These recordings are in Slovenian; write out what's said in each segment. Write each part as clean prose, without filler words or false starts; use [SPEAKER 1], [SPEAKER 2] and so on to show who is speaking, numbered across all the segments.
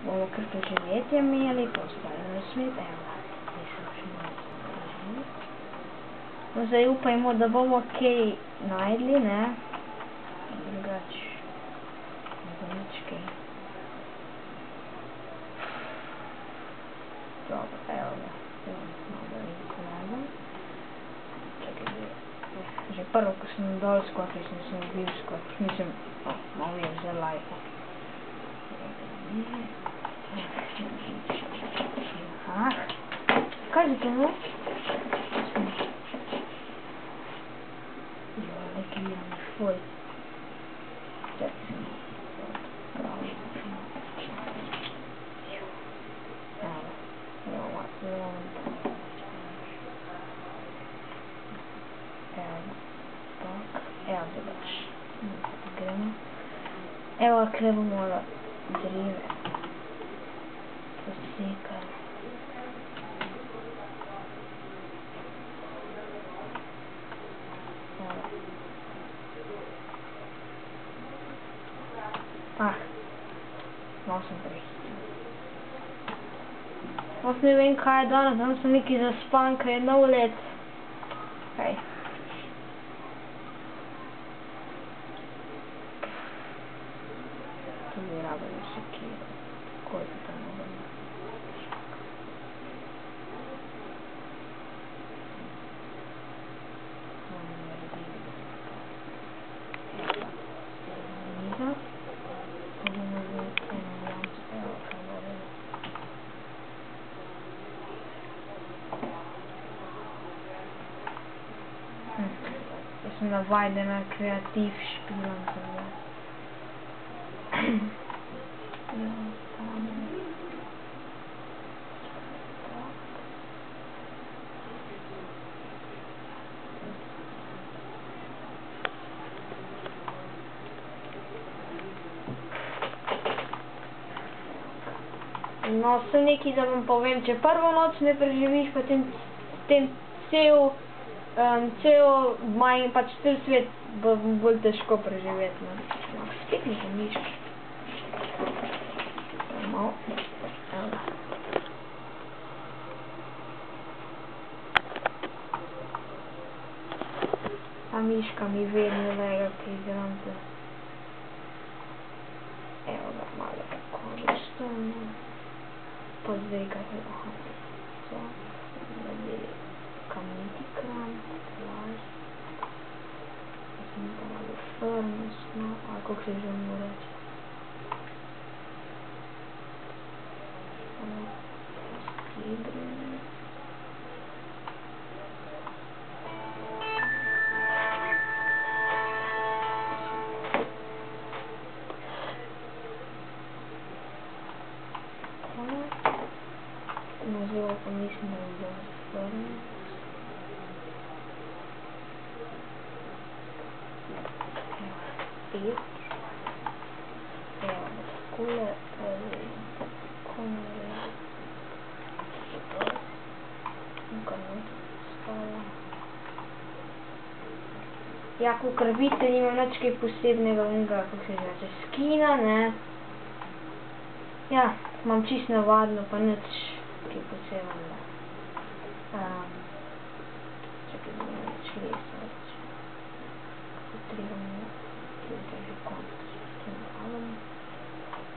[SPEAKER 1] Bomo kar preživetje imeli, pa ostalim na svet, evo. No, zdaj upajmo, da bomo kaj najdli, ne? Drugač, ne bo nič kaj. Dobro, evo ga. Malo veliko najdem. Čakaj, že prvo, ko sem dol skočil, sem se ubil skočil. Mislim, malo je že lajko. Kaj je to, no? Neki imamo špoj. Čakaj se malo. Evo zdaj baš. Gremo. Evo, kle bomo dreve posekali. Malo sem prehitil. Ne vem, kaj je danes, danes sem nekaj zaspan, kaj je nov let. Kaj? Tu bi rabili še kje. Tako je to mogli. Bomo naredili. Miza. Pa bomo zdaj eno jamco. Evo, kaj bo redo. Jaz sem navajden na kreativ špilam tega. No, se nekaj, da vam povem, če prvo noč ne preživiš, potem cel manj, pač cel svet bo bolj težko preživeti, ne. Spet mi pomiška. Malo. Evo ga. Ta miška mi vedno lega, ki igram te. Evo ga, malo tako vrstano. Pa zdaj kaj je, to, glede kamniti kram, laž, potem pa malo furnace, no, ali kako se že mu reče. Skibrine. Nazival pa mislim, da bi bilo furnace. Evo, 5. Evo, takole, pa zdaj tako narediti. Tukaj noter postavljam. Ja, kakor vidite, nimam nič kaj posebnega onega, kako se reče, skina, ne. Ja, imam čisto navadno, pa nič kaj posebnega. Čakaj, da bomo več lesati. Potrebujemo, tu je že konec. Tu navadimo.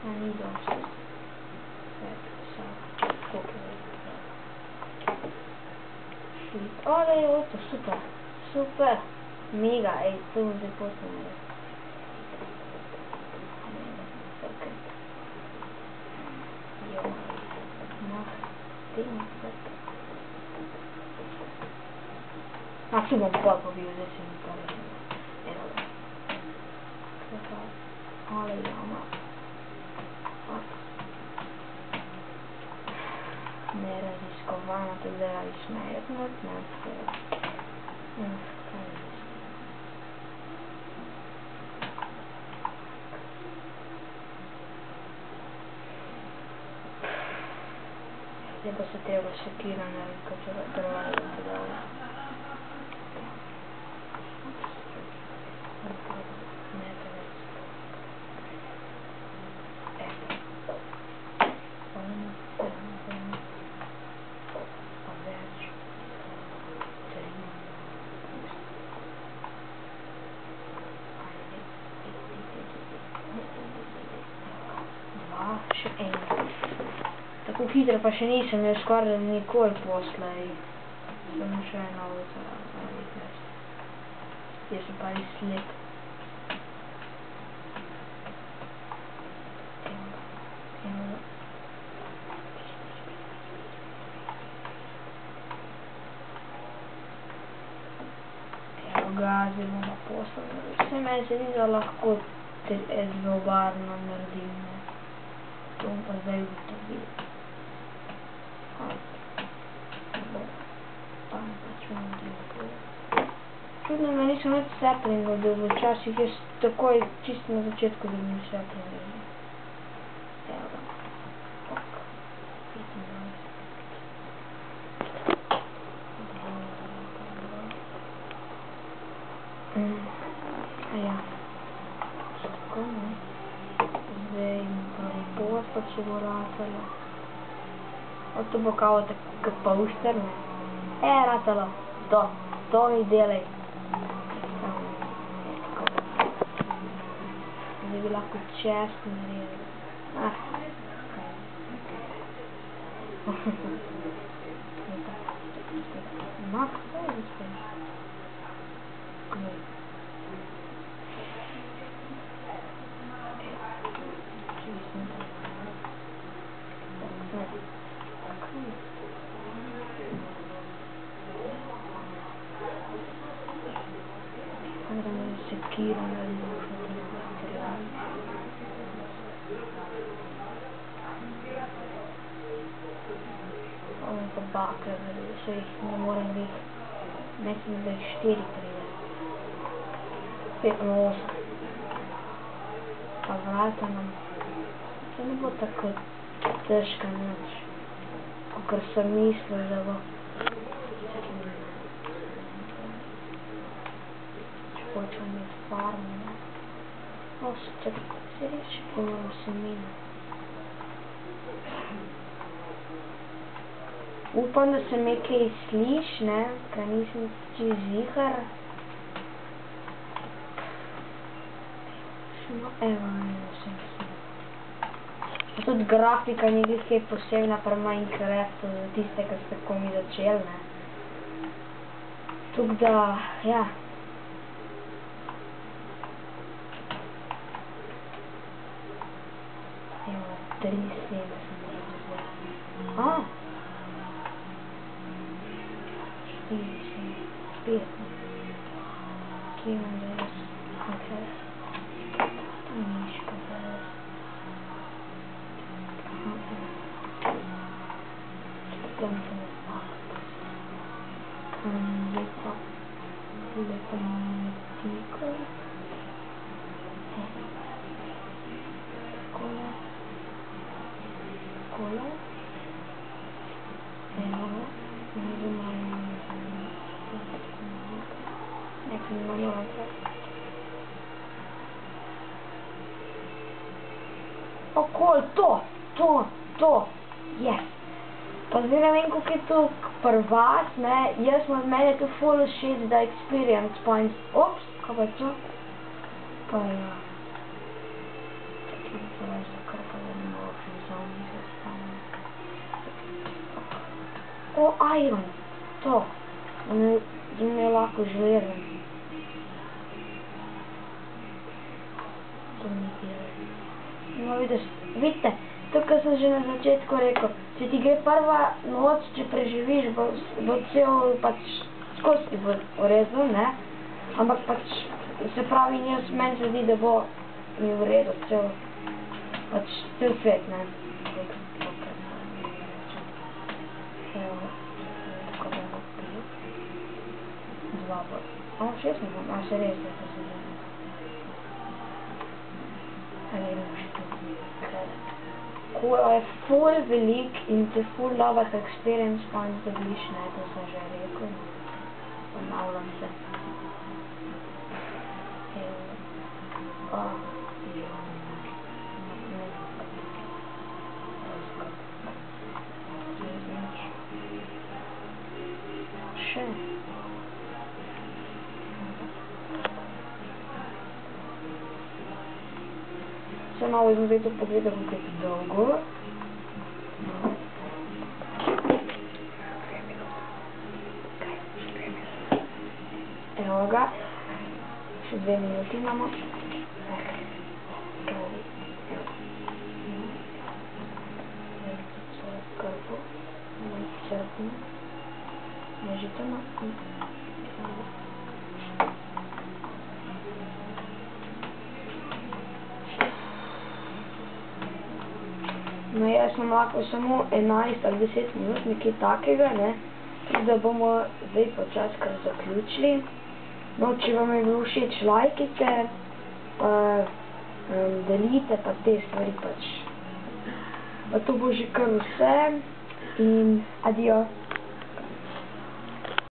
[SPEAKER 1] Ja, ni dosti. Koliko je to? Šlit. Ole, to super. Super. Mega, ej, to bom zdaj postal naredil. Si bom pol pobil, zdaj se mi pa redim. Evo ga. Tukaj, ale jama. Neraziskovano, to zdaj radi smejet not, ne, tako. Kaj je zdaj? Zdaj pa se treba sekira narediti, ko če drva je podala. še enkrat. Tako hitro pa še nisem, jaz skoraj nikoli poslej. Samo še eno auto, jaz sem pa res slep. Zdaj bomo poslali. Vse meni se zdi, da lahko zelo barno naredim. To bom pa zdaj ugotovil. Čudno me nisem več saplingov dobil, včasih jaz takoj čisto na začetku dobim saplingov. Evo ga. Ok. 25. Ja. Tako, ne. Zdaj moram poslati, če bo ratalo. To bo kao tako poster, ne. Ratalo. To mi delaj. Zdaj bi lahko čest naredil. No, kako je zdaj? Sekira na dušo tega materiala. Ovo pa bakle, se jih ne morem biti. Mislim, da jih 4 pride. 5 na 8. Pa vrata nam. To ne bo tako težka noč. Kakor sem mislil, da bo. Hočem imeti farmo. Čakaj, se reči, ki moram semena. Upam, da se me kaj sliš, ne, ker nisem čisto ziher. Evo, ne, sem sliš. Pa tudi grafika ni kaj posebna pri Minecraftu, za tiste, ki ste komi začeli, ne. Tuk da, ja. Evo, 3 sebe sem moral zdaj. 4 sebe, 5. Kje imam da jaz? Kaj? Ta miška da jaz. Tam se ne pakati. Lepo metiko. Takole. Takole. Evo ga. Zdaj imamo nekaj imamo naprej. Okol, to, yes. Pa zdaj ne vem, koliko je to pri vas, ne, meni je to ful všeč, da experience points, ups, kaj pa je to? Pa ja. Čakaj, to je zakrpa, da ne moram še zombie se spavati. O, iron, to, da mi je lahko železen. To mi dela. No, vidite, to, kar sem že na začetku rekel, če ti gre prva noč, če preživiš, bo cel, pač, skozi ti bo urezal, ne, ampak pač, se pravi, meni se zdi, da bo mi urezal cel svet, ne. Evo, tako da bo 5. 2 bo, 6 ne bom, se res, da se zdi. Kola je ful velik in te ful novih experience points dobiš, ne, to sem že rekel. Ponavljam se. Evo. Še. se malo in zdaj to pogledam, kako je dolgo. Evo ga, še 2 minuti imamo. Krpo, črpno, nežiteno. No, jaz sem lahko samo 11 ali 10 minut, nekaj takega, ne. Da bomo zdaj počas kar zaključili. No, če vam je bilo všeč, lajkajte, pa delite, pa te stvari pač. Pa to bo že kar vse in adijo.